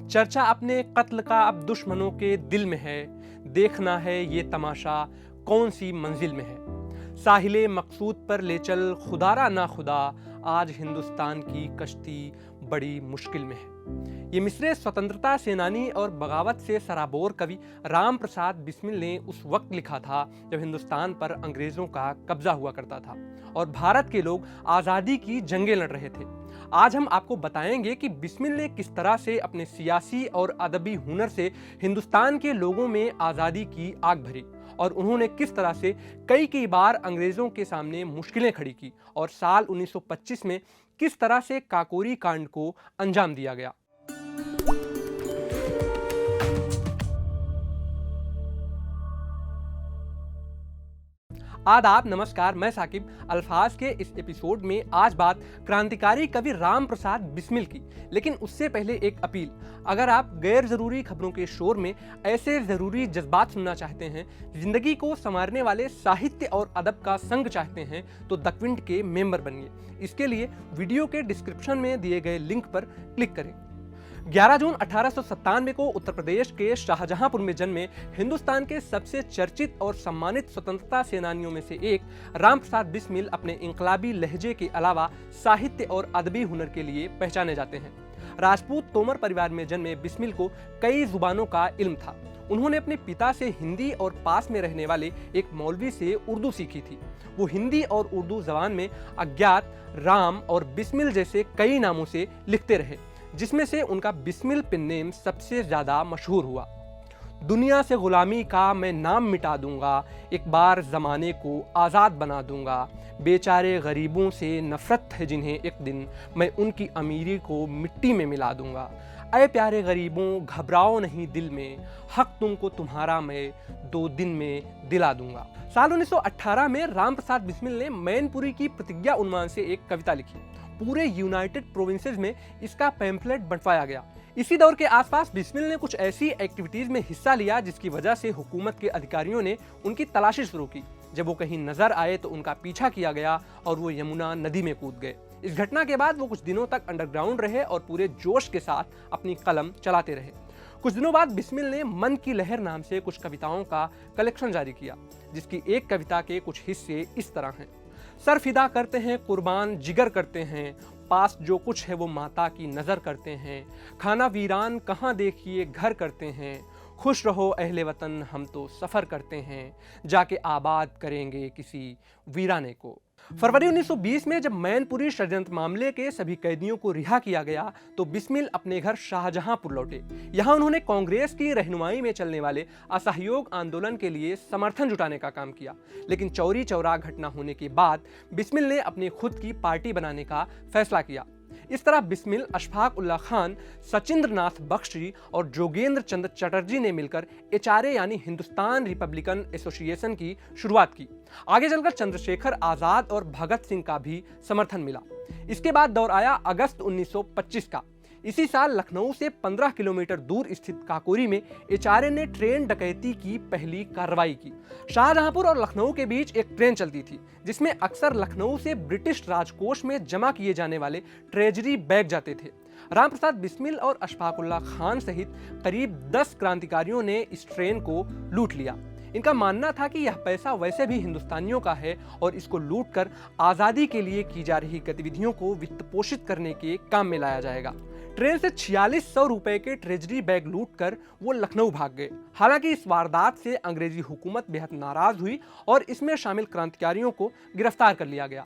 चर्चा अपने कत्ल का अब दुश्मनों के दिल में है, देखना है ये तमाशा कौन सी मंजिल में है। साहिले मकसूद पर ले चल खुदारा ना खुदा, आज हिंदुस्तान की कश्ती बड़ी मुश्किल में है। ये मिसरे स्वतंत्रता सेनानी और बगावत से सराबोर कवि राम प्रसाद बिस्मिल ने उस वक्त लिखा था जब हिंदुस्तान पर अंग्रेजों का कब्जा हुआ करता था और भारत के लोग आज़ादी की जंगें लड़ रहे थे। आज हम आपको बताएंगे कि बिस्मिल ने किस तरह से अपने सियासी और अदबी हुनर से हिंदुस्तान के लोगों में आज़ादी की आग भरी और उन्होंने किस तरह से कई बार अंग्रेजों के सामने मुश्किलें खड़ी की और साल 1925 में किस तरह से काकोरी कांड को अंजाम दिया गया। आदाब, नमस्कार, मैं साकिब। अल्फाज के इस एपिसोड में आज बात क्रांतिकारी कवि राम प्रसाद बिस्मिल की, लेकिन उससे पहले एक अपील। अगर आप गैर जरूरी खबरों के शोर में ऐसे जरूरी जज्बात सुनना चाहते हैं, जिंदगी को संवारने वाले साहित्य और अदब का संग चाहते हैं, तो द क्विंट के मेंबर बनिए। इसके लिए वीडियो के डिस्क्रिप्शन में दिए गए लिंक पर क्लिक करें। 11 जून 1897 को उत्तर प्रदेश के शाहजहांपुर में जन्मे हिंदुस्तान के सबसे चर्चित और सम्मानित स्वतंत्रता सेनानियों में से एक राम प्रसाद बिस्मिल अपने इंकलाबी लहजे के अलावा साहित्य और अदबी हुनर के लिए पहचाने जाते हैं। राजपूत तोमर परिवार में जन्मे बिस्मिल को कई जुबानों का इल्म था। उन्होंने अपने पिता से हिंदी और पास में रहने वाले एक मौलवी से उर्दू सीखी थी। वो हिंदी और उर्दू जबान में अज्ञात, राम और बिस्मिल जैसे कई नामों से लिखते रहे, जिसमें से उनका बिस्मिल पिन नेम सबसे ज्यादा मशहूर हुआ। दुनिया से गुलामी का मैं नाम मिटा दूंगा, एक बार जमाने को आज़ाद बना दूंगा। बेचारे गरीबों से नफरत है जिन्हें एक दिन मैं उनकी अमीरी को मिट्टी में मिला दूंगा। अय प्यारे गरीबों, घबराओ नहीं दिल में, हक तुमको तुम्हारा मैं 2 दिन में दिला दूंगा। साल 1918 में राम प्रसाद बिस्मिल ने मैनपुरी की प्रतिज्ञा उन्माद से एक कविता लिखी। पूरे यूनाइटेड प्रोविंसेस में इसका पैम्फलेट बंटवाया गया। इसी दौर के आसपास बिस्मिल ने कुछ ऐसी एक्टिविटीज में हिस्सा लिया जिसकी वजह से हुकूमत के अधिकारियों ने उनकी तलाशी शुरू की। जब वो कहीं नजर आए तो उनका पीछा किया गया और वो यमुना नदी में कूद गए। इस घटना के बाद वो कुछ दिनों तक अंडरग्राउंड रहे और पूरे जोश के साथ अपनी कलम चलाते रहे। कुछ दिनों बाद बिस्मिल ने मन की लहर नाम से कुछ कविताओं का कलेक्शन जारी किया, जिसकी एक कविता के कुछ हिस्से इस तरह हैं। सर फिदा करते हैं, कुर्बान जिगर करते हैं, पास जो कुछ है वो माता की नजर करते हैं। खाना वीरान कहाँ देखिए घर करते हैं, खुश रहो अहले वतन हम तो सफर करते हैं, जाके आबाद करेंगे किसी वीराने को। फरवरी 1920 में जब मैनपुरी षड्यंत्र मामले के सभी कैदियों को रिहा किया गया तो बिस्मिल अपने घर शाहजहांपुर लौटे। यहाँ उन्होंने कांग्रेस की रहनुमाई में चलने वाले असहयोग आंदोलन के लिए समर्थन जुटाने का काम किया, लेकिन चौरी चौरा घटना होने के बाद बिस्मिल ने अपनी खुद की पार्टी बनाने का फैसला किया। इस तरह बिस्मिल, अशफाक उल्लाह खान, सचिंद्र नाथ बख्शी और जोगेंद्र चंद्र चटर्जी ने मिलकर HRA यानी हिंदुस्तान रिपब्लिकन एसोसिएशन की शुरुआत की। आगे चलकर चंद्रशेखर आजाद और भगत सिंह का भी समर्थन मिला। इसके बाद दौर आया अगस्त 1925 का। इसी साल लखनऊ से 15 किलोमीटर दूर स्थित काकोरी में HRA ने ट्रेन डकैती की पहली कार्रवाई की। शाहजहांपुर और लखनऊ के बीच एक ट्रेन चलती थी जिसमें अक्सर लखनऊ से ब्रिटिश राजकोष में जमा किए जाने वाले ट्रेजरी बैग जाते थे। राम प्रसाद बिस्मिल और अशफाक उल्लाह खान सहित करीब 10 क्रांतिकारियों ने इस ट्रेन को लूट लिया। इनका मानना था कि यह पैसा वैसे भी हिंदुस्तानियों का है और इसको लूटकर आज़ादी के लिए की जा रही गतिविधियों को वित्त पोषित करने के काम में लाया जाएगा। ट्रेन से 4600 रुपए के ट्रेजरी बैग लूटकर वो लखनऊ भाग गए। हालांकि इस वारदात से अंग्रेजी हुकूमत बेहद नाराज हुई और इसमें शामिल क्रांतिकारियों को गिरफ्तार कर लिया गया।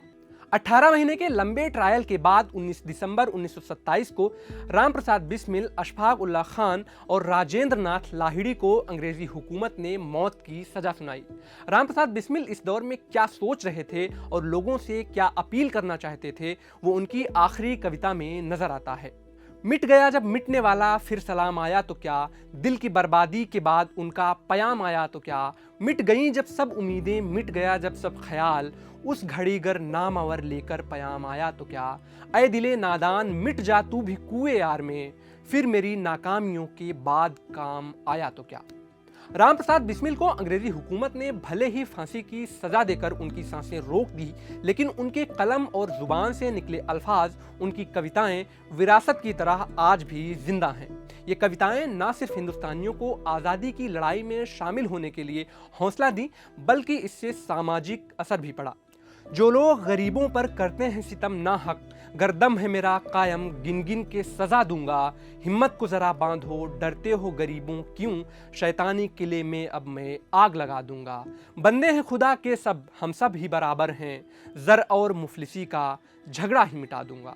18 महीने के लंबे ट्रायल के बाद 19 दिसंबर 1927 को राम प्रसाद बिस्मिल, अशफाक उल्लाह खान और राजेंद्र नाथ लाहिड़ी को अंग्रेजी हुकूमत ने मौत की सजा सुनाई। राम प्रसाद बिस्मिल इस दौर में क्या सोच रहे थे और लोगों से क्या अपील करना चाहते थे, वो उनकी आखिरी कविता में नजर आता है। मिट गया जब मिटने वाला, फिर सलाम आया तो क्या, दिल की बर्बादी के बाद उनका पयाम आया तो क्या, मिट गई जब सब उम्मीदें, मिट गया जब सब ख्याल, उस घड़ी गर नामवर लेकर पयाम आया तो क्या, ऐ दिले नादान मिट जा तू भी कुएं यार में, फिर मेरी नाकामियों के बाद काम आया तो क्या। राम प्रसाद बिस्मिल को अंग्रेजी हुकूमत ने भले ही फांसी की सजा देकर उनकी सांसें रोक दी, लेकिन उनके कलम और जुबान से निकले अल्फाज, उनकी कविताएं विरासत की तरह आज भी जिंदा हैं। ये कविताएं न सिर्फ हिंदुस्तानियों को आज़ादी की लड़ाई में शामिल होने के लिए हौसला दी, बल्कि इससे सामाजिक असर भी पड़ा। जो लोग गरीबों पर करते हैं सितम ना हक, गर्दम है मेरा कायम गिन गिन के सजा दूंगा, हिम्मत को जरा बांधो डरते हो गरीबों क्यों, शैतानी किले में अब मैं आग लगा दूंगा, बंदे हैं खुदा के सब हम सब ही बराबर हैं, जर और मुफलिसी का झगड़ा ही मिटा दूंगा।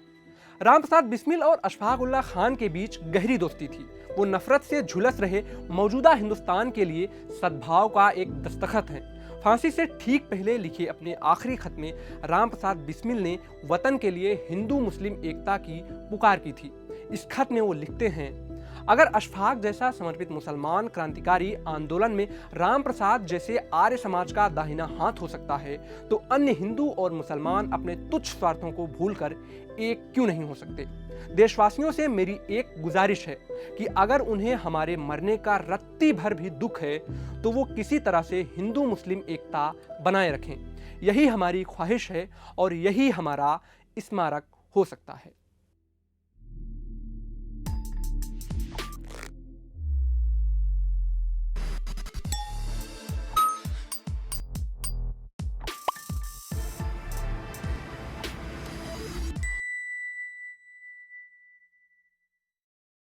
राम प्रसाद बिस्मिल और अशफाक उल्लाह खान के बीच गहरी दोस्ती थी। वो नफरत से झुलस रहे मौजूदा हिंदुस्तान के लिए सद्भाव का एक दस्तखत हैं। फांसी से ठीक पहले लिखे अपने आखिरी खत में राम प्रसाद बिस्मिल ने वतन के लिए हिंदू मुस्लिम एकता की पुकार की थी। इस खत में वो लिखते हैं, अगर अशफाक जैसा समर्पित मुसलमान क्रांतिकारी आंदोलन में राम प्रसाद जैसे आर्य समाज का दाहिना हाथ हो सकता है, तो अन्य हिंदू और मुसलमान अपने तुच्छ स्वार्थों को भूलकर एक क्यों नहीं हो सकते। देशवासियों से मेरी एक गुजारिश है कि अगर उन्हें हमारे मरने का रत्ती भर भी दुख है, तो वो किसी तरह से हिंदू मुस्लिम एकता बनाए रखें। यही हमारी ख्वाहिश है और यही हमारा स्मारक हो सकता है।